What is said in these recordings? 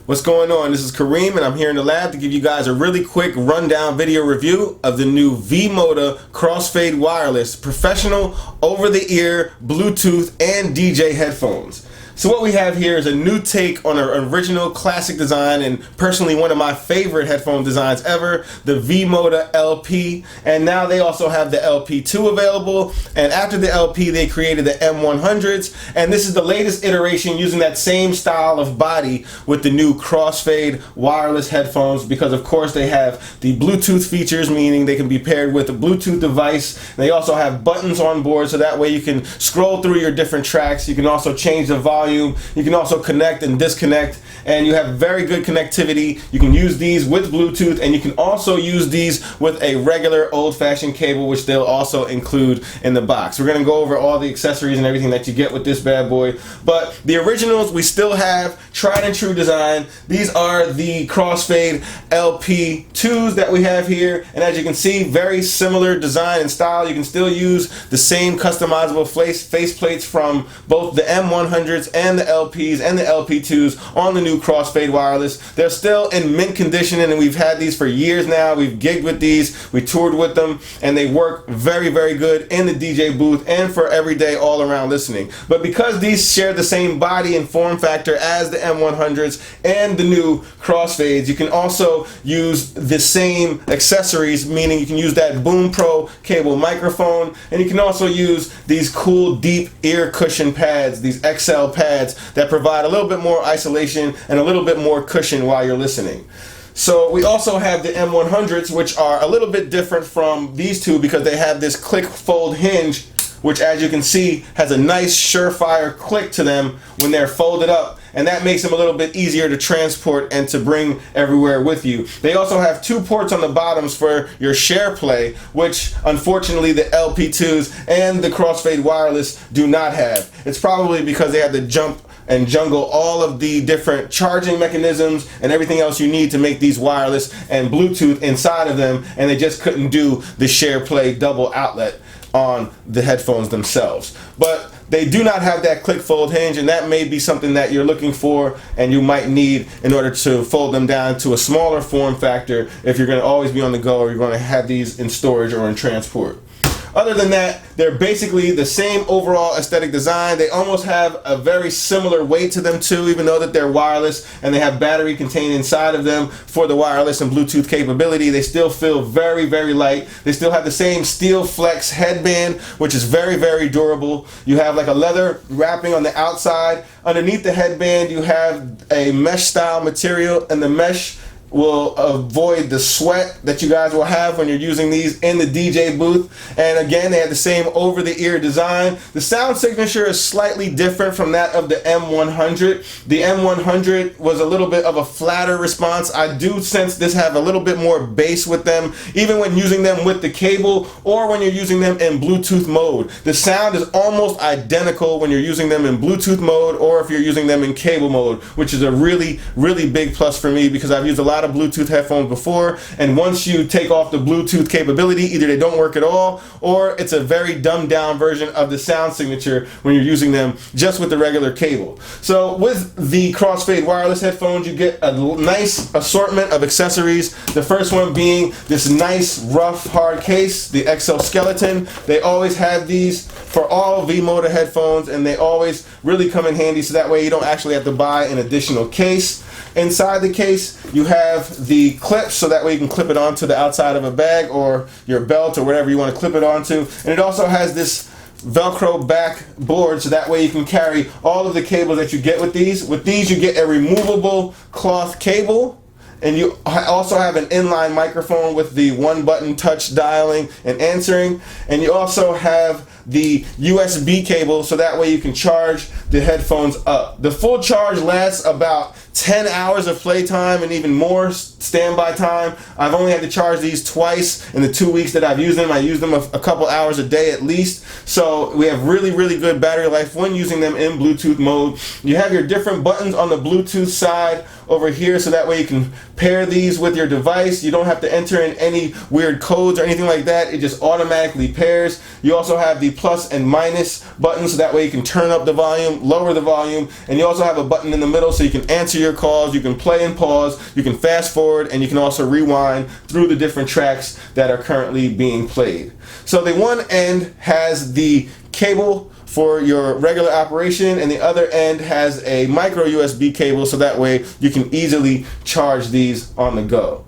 What's going on? This is Kareem and I'm here in the lab to give you guys a really quick rundown video review of the new V-moda Crossfade wireless professional over-the-ear Bluetooth and DJ headphones. So what we have here is a new take on an original classic design and personally one of my favorite headphone designs ever, the V-moda LP, and now they also have the LP2 available, and after the LP they created the M100s, and this is the latest iteration using that same style of body with the new Crossfade wireless headphones, because of course they have the Bluetooth features, meaning they can be paired with a Bluetooth device. They also have buttons on board so that way you can scroll through your different tracks. You can also change the volume. You can also connect and disconnect, and you have very good connectivity. You can use these with Bluetooth, and you can also use these with a regular old-fashioned cable, which they'll also include in the box. We're going to go over all the accessories and everything that you get with this bad boy, but the originals we still have, tried and true design. These are the Crossfade LP2s that we have here, and as you can see, very similar design and style. You can still use the same customizable face plates from both the M100s and the LPs and the LP2s on the new Crossfade wireless. They're still in mint condition, and we've had these for years now. We've gigged with these, we toured with them, and they work very, very good in the DJ booth and for everyday all-around listening. But because these share the same body and form factor as the M100s and the new Crossfades, you can also use the same accessories, meaning you can use that Boom Pro cable microphone, and you can also use these cool deep ear cushion pads, these XL pads that provide a little bit more isolation and a little bit more cushion while you're listening. So we also have the M100s, which are a little bit different from these two because they have this click fold hinge, which as you can see has a nice surefire click to them when they're folded up, and that makes them a little bit easier to transport and to bring everywhere with you. They also have two ports on the bottoms for your share play, which unfortunately the LP2s and the Crossfade wireless do not have. It's probably because they had to jump and jungle all of the different charging mechanisms and everything else you need to make these wireless and Bluetooth inside of them, and they just couldn't do the share play double outlet on the headphones themselves. But they do not have that click fold hinge, and that may be something that you're looking for and you might need in order to fold them down to a smaller form factor if you're going to always be on the go or you're going to have these in storage or in transport. Other than that, they're basically the same overall aesthetic design. They almost have a very similar weight to them too, even though that they're wireless and they have battery contained inside of them for the wireless and Bluetooth capability. They still feel very, very light. They still have the same steel flex headband, which is very, very durable. You have like a leather wrapping on the outside. Underneath the headband, you have a mesh style material, and the mesh will avoid the sweat that you guys will have when you're using these in the DJ booth. And again, they have the same over-the-ear design. The sound signature is slightly different from that of the M100. The M100 was a little bit of a flatter response. I do sense this have a little bit more bass with them, even when using them with the cable or when you're using them in Bluetooth mode. The sound is almost identical when you're using them in Bluetooth mode or if you're using them in cable mode, which is a really, really big plus for me because I've used a lot of Bluetooth headphones before, and once you take off the Bluetooth capability, either they don't work at all or it's a very dumbed down version of the sound signature when you're using them just with the regular cable. So with the Crossfade wireless headphones, you get a nice assortment of accessories. The first one being this nice rough hard case, the exoskeleton. They always have these for all V-moda headphones, and they always really come in handy, so that way you don't actually have to buy an additional case. Inside the case you have the clips, so that way you can clip it onto the outside of a bag or your belt or whatever you want to clip it onto. And it also has this Velcro back board, so that way you can carry all of the cables that you get with these. With these you get a removable cloth cable, and you also have an inline microphone with the one button touch dialing and answering, and you also have the USB cable, so that way you can charge the headphones up. The full charge lasts about 10 hours of playtime and even more standby time. I've only had to charge these twice in the 2 weeks that I've used them. I use them a couple hours a day at least. So we have really, really good battery life when using them in Bluetooth mode. You have your different buttons on the Bluetooth side over here, so that way you can pair these with your device. You don't have to enter in any weird codes or anything like that. It just automatically pairs. You also have the plus and minus buttons, so that way you can turn up the volume, lower the volume, and you also have a button in the middle so you can answer your calls, you can play and pause, you can fast forward, and you can also rewind through the different tracks that are currently being played. So the one end has the cable for your regular operation, and the other end has a micro USB cable, so that way you can easily charge these on the go.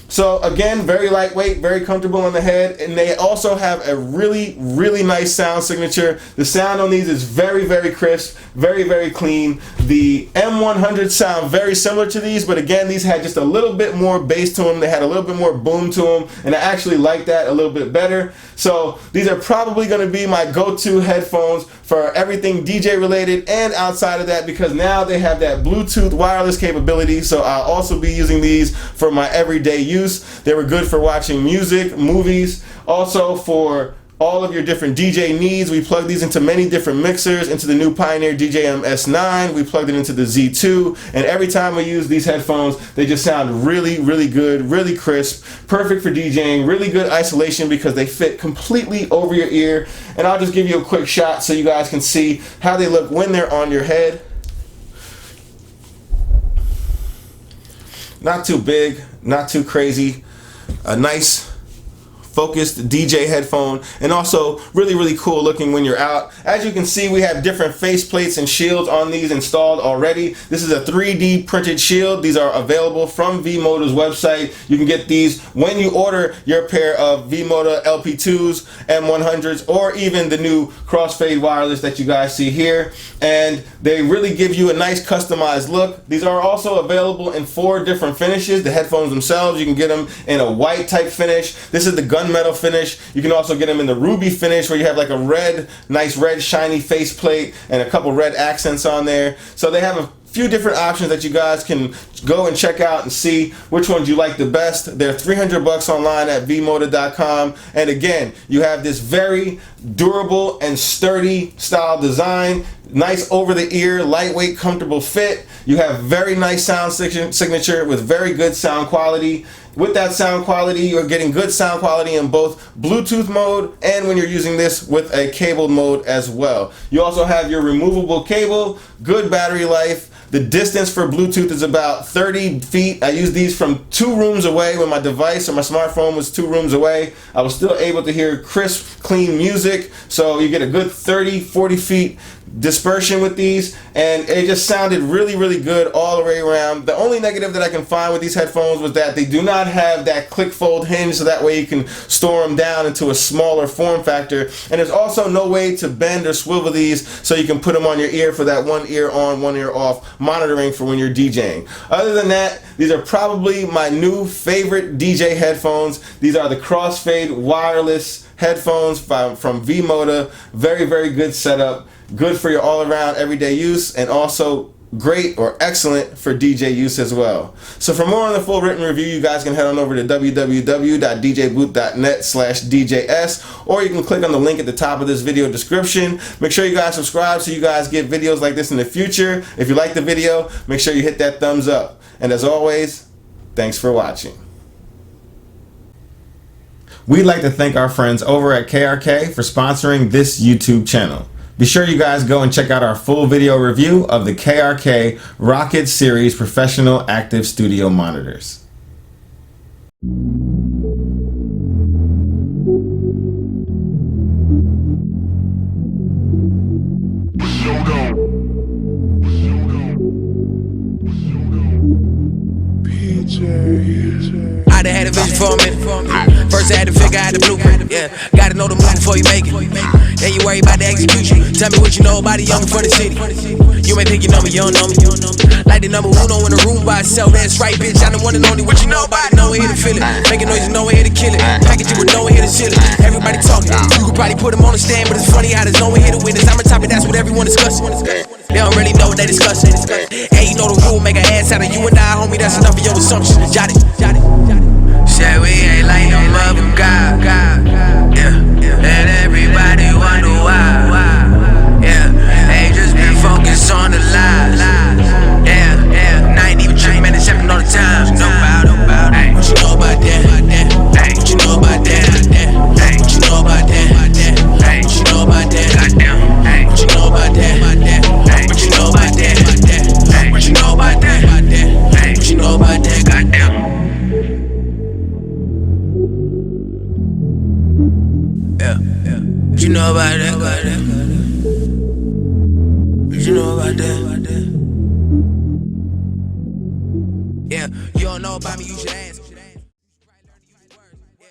So again, very lightweight, very comfortable on the head, and they also have a really, really nice sound signature. The sound on these is very, very crisp, very, very clean. The M100 sound very similar to these, but again, these had just a little bit more bass to them. They had a little bit more boom to them, and I actually like that a little bit better. So these are probably going to be my go-to headphones for everything DJ related and outside of that, because now they have that Bluetooth wireless capability. So I'll also be using these for my everyday use. They were good for watching music, movies, also for all of your different DJ needs. We plugged these into many different mixers, into the new Pioneer DJM S9, we plugged it into the Z2, and every time we use these headphones, they just sound really, really good, really crisp, perfect for DJing, really good isolation because they fit completely over your ear. And I'll just give you a quick shot so you guys can see how they look when they're on your head. Not too big, not too crazy, a nice focused DJ headphone, and also really, really cool looking when you're out. As you can see, we have different face plates and shields on these installed already. This is a 3D printed shield. These are available from V-moda's website. You can get these when you order your pair of V-moda LP2s, M100s, or even the new Crossfade wireless that you guys see here. And they really give you a nice customized look. These are also available in 4 different finishes. The headphones themselves, you can get them in a white type finish. This is the gunmetal finish. You can also get them in the ruby finish, where you have like a red, nice red shiny face plate and a couple red accents on there. So they have a few different options that you guys can go and check out and see which ones you like the best. They're $300 online at V-moda.com. And again, you have this very durable and sturdy style design, nice over the ear, lightweight, comfortable fit. You have very nice sound signature with very good sound quality. With that sound quality, you're getting good sound quality in both Bluetooth mode and when you're using this with a cabled mode as well. You also have your removable cable, good battery life. The distance for Bluetooth is about 30 feet. I use these from 2 rooms away. When my device or my smartphone was 2 rooms away, I was still able to hear crisp, clean music. So you get a good 30, 40 feet dispersion with these, and it just sounded really, really good all the way around. The only negative that I can find with these headphones was that they do not have that click fold hinge, so that way you can store them down into a smaller form factor. And there's also no way to bend or swivel these so you can put them on your ear for that one ear on, one ear off monitoring for when you're DJing. Other than that, these are probably my new favorite DJ headphones. These are the Crossfade wireless headphones from V-moda. Very, very good setup. Good for your all-around everyday use, and also great or excellent for DJ use as well. So for more on the full written review, you guys can head on over to www.djbooth.net/DJS, or you can click on the link at the top of this video description. Make sure you guys subscribe so you guys get videos like this in the future. If you like the video, make sure you hit that thumbs up. And as always, thanks for watching. We'd like to thank our friends over at KRK for sponsoring this YouTube channel. Be sure you guys go and check out our full video review of the KRK Rocket Series Professional Active Studio Monitors. I done had a vision for a minute. First I had to figure out the blueprint. Yeah, gotta know the move before you make it. Then you worry about the execution. Tell me what you know about the young from the city. You may think you know me, you don't know me. Like the number uno in the room by itself. That's right, bitch. I'm the one and only. What you know about it? No one here to feel it. Making noise, no one here to kill it. Package it with no one here to seal it. Everybody talking. You could probably put them on the stand, but it's funny how there's no one here to witness. I'm a topic, that's what everyone discussing. They don't really know what they discussing. Hey, you know the rule, make an ass out of you and I, homie. That's enough of your assumptions. Jot it. Said we ain't like no mother God. Yeah, and everybody wonder why. Yeah, ain't just been focused on the lies. Yeah, and I ain't even tripping, man, it's happening all the time. No about it. What you know about that? What you know about that? What you know about that? What you know about that? know about that? What you know about that? Yeah, you don't know about me, you should ask.